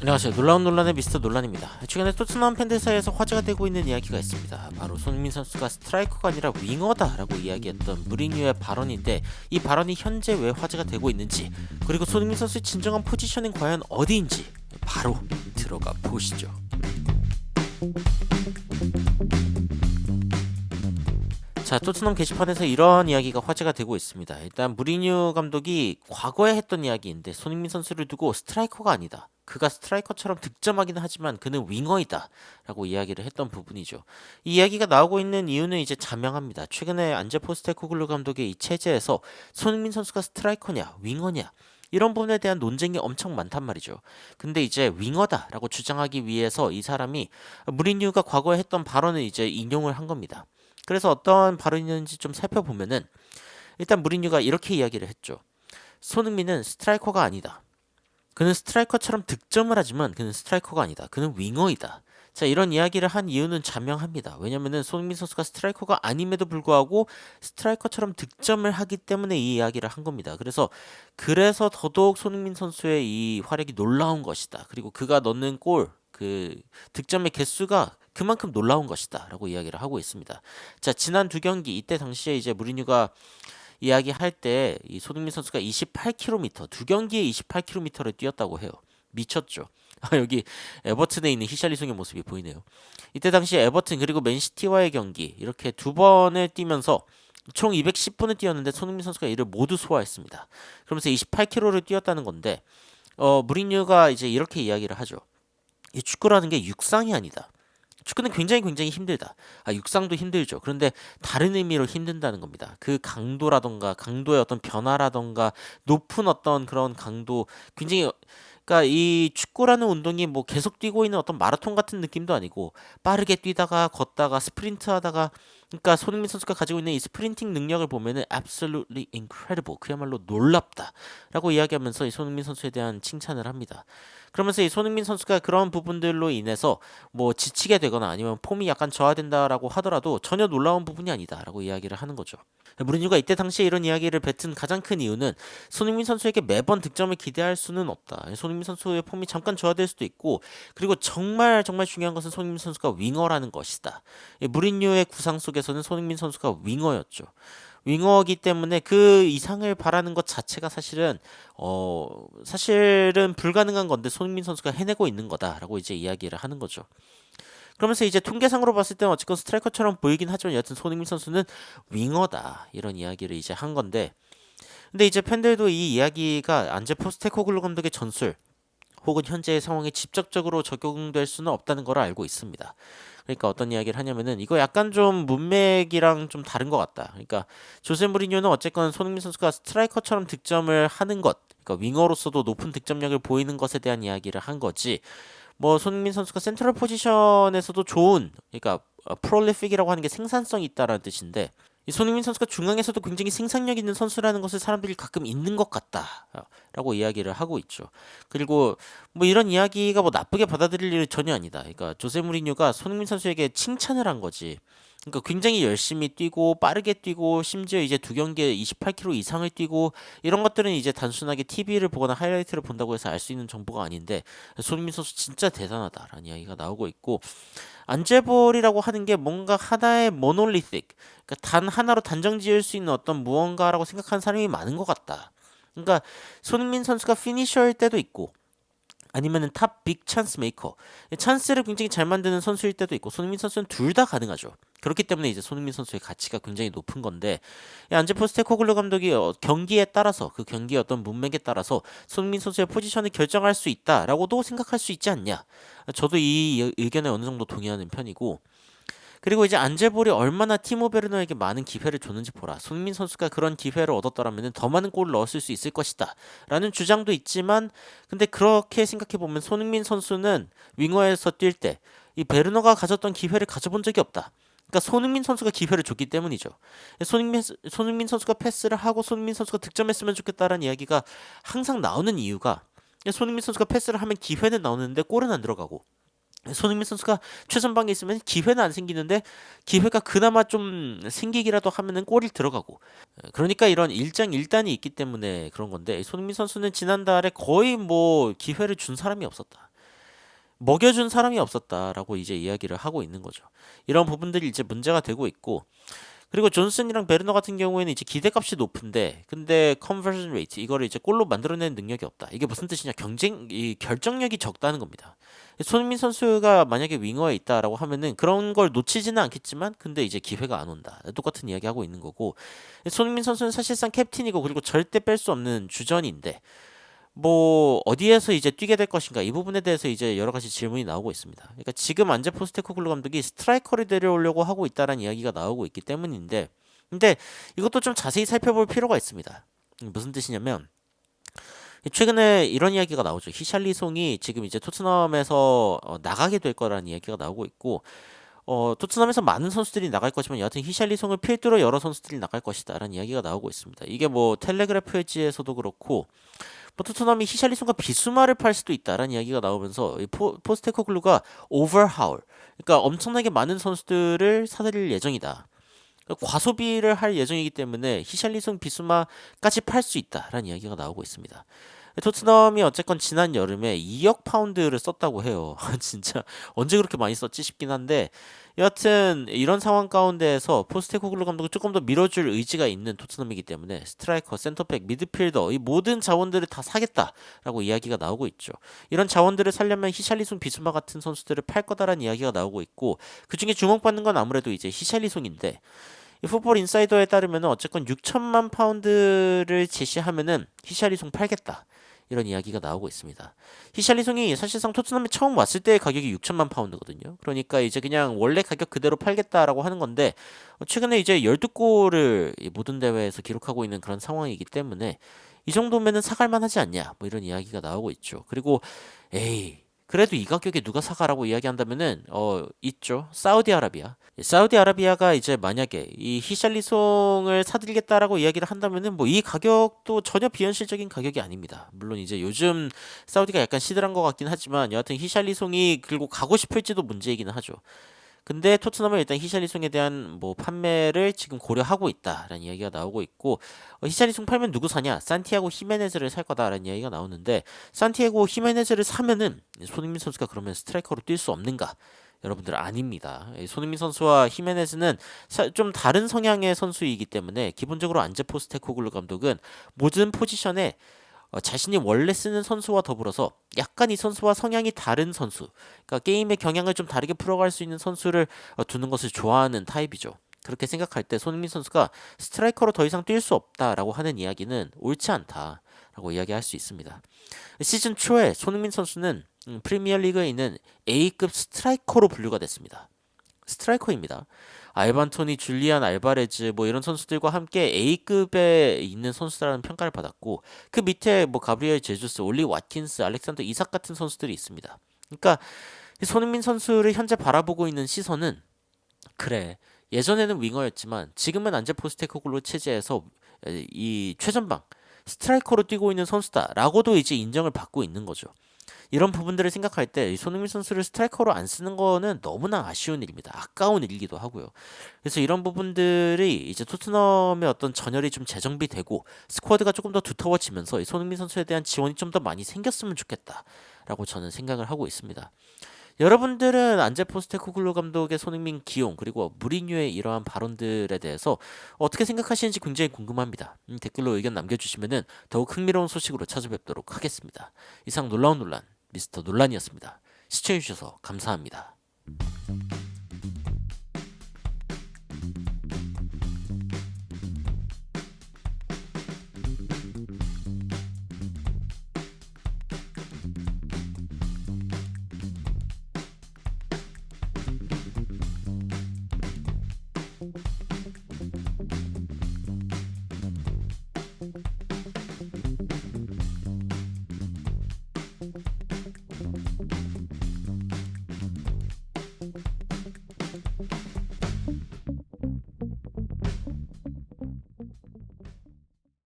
안녕하세요. 놀라운 논란의 미스터 논란입니다. 최근에 토트넘 팬들 사이에서 화제가 되고 있는 이야기가 있습니다. 바로 손흥민 선수가 스트라이커가 아니라 윙어다라고 이야기했던 무리뉴의 발언인데, 이 발언이 현재 왜 화제가 되고 있는지, 그리고 손흥민 선수의 진정한 포지션은 과연 어디인지 바로 들어가 보시죠. 자, 토트넘 게시판에서 이런 이야기가 화제가 되고 있습니다. 일단 무리뉴 감독이 과거에 했던 이야기인데, 손흥민 선수를 두고 스트라이커가 아니다, 그가 스트라이커처럼 득점하기는 하지만 그는 윙어이다 라고 이야기를 했던 부분이죠. 이 이야기가 나오고 있는 이유는 이제 자명합니다. 최근에 안제 포스테코글루 감독의 이 체제에서 손흥민 선수가 스트라이커냐 윙어냐 이런 부분에 대한 논쟁이 엄청 많단 말이죠. 근데 이제 윙어다라고 주장하기 위해서 이 사람이 무리뉴가 과거에 했던 발언을 이제 인용을 한 겁니다. 그래서 어떤 발언이었는지 좀 살펴보면은, 일단 무리뉴가 이렇게 이야기를 했죠. 손흥민은 스트라이커가 아니다. 그는 스트라이커처럼 득점을 하지만 그는 스트라이커가 아니다. 그는 윙어이다. 자, 이런 이야기를 한 이유는 자명합니다. 왜냐면은 손흥민 선수가 스트라이커가 아님에도 불구하고 스트라이커처럼 득점을 하기 때문에 이 이야기를 한 겁니다. 그래서 더더욱 손흥민 선수의 이 활약이 놀라운 것이다. 그리고 그가 넣는 골, 그 득점의 개수가 그만큼 놀라운 것이다라고 이야기를 하고 있습니다. 자, 지난 두 경기 이때 당시에 이제 무리뉴가 이야기할 때 이 손흥민 선수가 28km, 두 경기에 28km를 뛰었다고 해요. 미쳤죠. 여기 에버튼에 있는 히샬리송의 모습이 보이네요. 이때 당시 에버튼 그리고 맨시티와의 경기 이렇게 두 번을 뛰면서 총 210분을 뛰었는데 손흥민 선수가 이를 모두 소화했습니다. 그러면서 28km를 뛰었다는 건데, 무리뉴가 이제 이렇게 이야기를 하죠. 이 축구라는 게 육상이 아니다. 축구는 굉장히 힘들다. 육상도 힘들죠. 그런데 다른 의미로 힘든다는 겁니다. 그 강도라던가 강도의 어떤 변화라던가 높은 어떤 그런 강도, 굉장히, 그러니까 이 축구라는 운동이 뭐 계속 뛰고 있는 어떤 마라톤 같은 느낌도 아니고, 빠르게 뛰다가 걷다가 스프린트 하다가, 그러니까 손흥민 선수가 가지고 있는 이 스프린팅 능력을 보면은 absolutely incredible, 그야말로 놀랍다라고 이야기하면서 이 손흥민 선수에 대한 칭찬을 합니다. 그러면서 이 손흥민 선수가 그런 부분들로 인해서 뭐 지치게 되거나 아니면 폼이 약간 저하된다라고 하더라도 전혀 놀라운 부분이 아니다라고 이야기를 하는 거죠. 무리뉴가 이때 당시에 이런 이야기를 뱉은 가장 큰 이유는, 손흥민 선수에게 매번 득점을 기대할 수는 없다. 손흥민 선수의 폼이 잠깐 저하될 수도 있고, 그리고 정말 중요한 것은 손흥민 선수가 윙어라는 것이다. 무리뉴의 구상 속에서는 손흥민 선수가 윙어였죠. 윙어이기 때문에 그 이상을 바라는 것 자체가 사실은 불가능한 건데 손흥민 선수가 해내고 있는 거다라고 이제 이야기를 하는 거죠. 그러면서 이제 통계상으로 봤을 때는 어쨌건 스트라이커처럼 보이긴 하지만 여하튼 손흥민 선수는 윙어다, 이런 이야기를 이제 한 건데, 근데 이제 팬들도 이 이야기가 안제 포스테코글루 감독의 전술 혹은 현재의 상황에 직접적으로 적용될 수는 없다는 걸 알고 있습니다. 그러니까 어떤 이야기를 하냐면은, 이거 약간 좀 문맥이랑 좀 다른 것 같다. 그러니까 조세 무리뉴는 어쨌건 손흥민 선수가 스트라이커처럼 득점을 하는 것, 그러니까 윙어로서도 높은 득점력을 보이는 것에 대한 이야기를 한 거지, 뭐 손흥민 선수가 센트럴 포지션에서도 좋은, 그러니까 프롤리픽이라고 하는 게 생산성이 있다라는 뜻인데, 이 손흥민 선수가 중앙에서도 굉장히 생산력 있는 선수라는 것을 사람들이 가끔 잊는 것 같다라고 이야기를 하고 있죠. 그리고 뭐 이런 이야기가 뭐 나쁘게 받아들일 일은 전혀 아니다. 그러니까 조세 무리뉴가 손흥민 선수에게 칭찬을 한 거지. 그러니까 굉장히 열심히 뛰고 빠르게 뛰고 심지어 이제 두 경기에 28km 이상을 뛰고, 이런 것들은 이제 단순하게 TV를 보거나 하이라이트를 본다고 해서 알 수 있는 정보가 아닌데, 손흥민 선수 진짜 대단하다라는 이야기가 나오고 있고, 안제볼이라고 하는 게 뭔가 하나의 모놀리틱, 그러니까 단 하나로 단정 지을 수 있는 어떤 무언가라고 생각하는 사람이 많은 것 같다. 그러니까 손흥민 선수가 피니셔일 때도 있고, 아니면은 탑 빅 찬스 메이커, 찬스를 굉장히 잘 만드는 선수일 때도 있고, 손흥민 선수는 둘 다 가능하죠. 그렇기 때문에 이제 손흥민 선수의 가치가 굉장히 높은 건데, 이 안제 포스테코글루 감독이 경기에 따라서, 그 경기의 어떤 문맥에 따라서 손흥민 선수의 포지션을 결정할 수 있다라고도 생각할 수 있지 않냐. 저도 이 의견에 어느 정도 동의하는 편이고, 그리고 이제 안제볼이 얼마나 티모 베르너에게 많은 기회를 줬는지 보라. 손흥민 선수가 그런 기회를 얻었더라면 더 많은 골을 넣었을 수 있을 것이다 라는 주장도 있지만, 근데 그렇게 생각해보면 손흥민 선수는 윙어에서 뛸 때 이 베르너가 가졌던 기회를 가져본 적이 없다. 그러니까 손흥민 선수가 기회를 줬기 때문이죠. 손흥민 선수가 패스를 하고 손흥민 선수가 득점했으면 좋겠다라는 이야기가 항상 나오는 이유가, 손흥민 선수가 패스를 하면 기회는 나오는데 골은 안 들어가고, 손흥민 선수가 최전방에 있으면 기회는 안 생기는데 기회가 그나마 좀 생기기라도 하면은 골이 들어가고, 그러니까 이런 일장일단이 있기 때문에 그런 건데, 손흥민 선수는 지난달에 거의 뭐 기회를 준 사람이 없었다. 먹여준 사람이 없었다라고 이제 이야기를 하고 있는 거죠. 이런 부분들이 이제 문제가 되고 있고 그리고 존슨이랑 베르너 같은 경우에는 이제 기대값이 높은데 근데 컨버전 레이트 이거를 이제 골로 만들어내는 능력이 없다. 이게 무슨 뜻이냐? 이 결정력이 적다는 겁니다. 손흥민 선수가 만약에 윙어에 있다라고 하면은 그런 걸 놓치지는 않겠지만 근데 이제 기회가 안 온다. 똑같은 이야기 하고 있는 거고 손흥민 선수는 사실상 캡틴이고 그리고 절대 뺄 수 없는 주전인데 뭐 어디에서 이제 뛰게 될 것인가 이 부분에 대해서 이제 여러 가지 질문이 나오고 있습니다. 그러니까 지금 안제 포스테코글루 감독이 스트라이커를 데려오려고 하고 있다라는 이야기가 나오고 있기 때문인데 근데 이것도 좀 자세히 살펴볼 필요가 있습니다. 무슨 뜻이냐면 최근에 이런 이야기가 나오죠. 히샬리송이 지금 이제 토트넘에서 나가게 될 거라는 이야기가 나오고 있고 토트넘에서 많은 선수들이 나갈 거지만 여하튼 히샬리송을 필두로 여러 선수들이 나갈 것이다라는 이야기가 나오고 있습니다. 이게 뭐 텔레그래프 웨지에서도 그렇고 뭐 토트넘이 히샬리송과 비수마를 팔 수도 있다라는 이야기가 나오면서 이 포스테코글루가 오버하울 그러니까 엄청나게 많은 선수들을 사들일 예정이다. 그러니까 과소비를 할 예정이기 때문에 히샬리송 비수마까지 팔 수 있다라는 이야기가 나오고 있습니다. 토트넘이 어쨌건 지난 여름에 2억 파운드를 썼다고 해요. 진짜 언제 그렇게 많이 썼지 싶긴 한데 여하튼 이런 상황 가운데에서 포스테코글루 감독은 조금 더 밀어줄 의지가 있는 토트넘이기 때문에 스트라이커, 센터백, 미드필더 이 모든 자원들을 다 사겠다라고 이야기가 나오고 있죠. 이런 자원들을 살려면 히샬리송, 비수마 같은 선수들을 팔 거다라는 이야기가 나오고 있고 그중에 주목받는 건 아무래도 이제 히샬리송인데 이 풋볼 인사이더에 따르면 어쨌건 6천만 파운드를 제시하면은 히샬리송 팔겠다. 이런 이야기가 나오고 있습니다. 히샬리송이 사실상 토트넘에 처음 왔을 때의 가격이 6천만 파운드거든요. 그러니까 이제 그냥 원래 가격 그대로 팔겠다라고 하는 건데 최근에 이제 12골을 모든 대회에서 기록하고 있는 그런 상황이기 때문에 이 정도면은 사갈만 하지 않냐 뭐 이런 이야기가 나오고 있죠. 그리고 에이 그래도 이 가격에 누가 사가라고 이야기한다면은 있죠. 사우디아라비아. 사우디아라비아가 이제 만약에 이 히샬리송을 사들이겠다라고 이야기를 한다면은 뭐 이 가격도 전혀 비현실적인 가격이 아닙니다. 물론 이제 요즘 사우디가 약간 시들한 것 같긴 하지만 여하튼 히샬리송이 그리고 가고 싶을지도 문제이기는 하죠. 근데 토트넘은 일단 히샬리송에 대한 뭐 판매를 지금 고려하고 있다라는 이야기가 나오고 있고 히샬리송 팔면 누구 사냐? 산티아고 히메네즈를 살 거다라는 이야기가 나오는데 산티아고 히메네즈를 사면은 손흥민 선수가 그러면 스트라이커로 뛸 수 없는가? 여러분들 아닙니다. 손흥민 선수와 히메네즈는 좀 다른 성향의 선수이기 때문에 기본적으로 안제 포스테코글루 감독은 모든 포지션에 자신이 원래 쓰는 선수와 더불어서 약간 이 선수와 성향이 다른 선수, 그러니까 게임의 경향을 좀 다르게 풀어갈 수 있는 선수를 두는 것을 좋아하는 타입이죠. 그렇게 생각할 때 손흥민 선수가 스트라이커로 더 이상 뛸 수 없다라고 하는 이야기는 옳지 않다라고 이야기할 수 있습니다. 시즌 초에 손흥민 선수는 프리미어리그에 있는 A급 스트라이커로 분류가 됐습니다. 스트라이커입니다. 알반 토니, 줄리안 알바레즈 뭐 이런 선수들과 함께 A급에 있는 선수라는 평가를 받았고 그 밑에 뭐 가브리엘 제주스, 올리 와킨스, 알렉산더 이삭 같은 선수들이 있습니다. 그러니까 손흥민 선수를 현재 바라보고 있는 시선은 그래 예전에는 윙어였지만 지금은 안제 포스테코글루 체제에서 이 최전방 스트라이커로 뛰고 있는 선수다라고도 이제 인정을 받고 있는 거죠. 이런 부분들을 생각할 때 손흥민 선수를 스트라이커로 안 쓰는 거는 너무나 아쉬운 일입니다. 아까운 일이기도 하고요. 그래서 이런 부분들이 이제 토트넘의 어떤 전열이 좀 재정비되고 스쿼드가 조금 더 두터워지면서 이 손흥민 선수에 대한 지원이 좀 더 많이 생겼으면 좋겠다라고 저는 생각을 하고 있습니다. 여러분들은 안제 포스테코글루 감독의 손흥민 기용 그리고 무리뉴의 이러한 발언들에 대해서 어떻게 생각하시는지 굉장히 궁금합니다. 댓글로 의견 남겨주시면 더욱 흥미로운 소식으로 찾아뵙도록 하겠습니다. 이상 놀라운 논란 미스터 논란이었습니다. 시청해주셔서 감사합니다.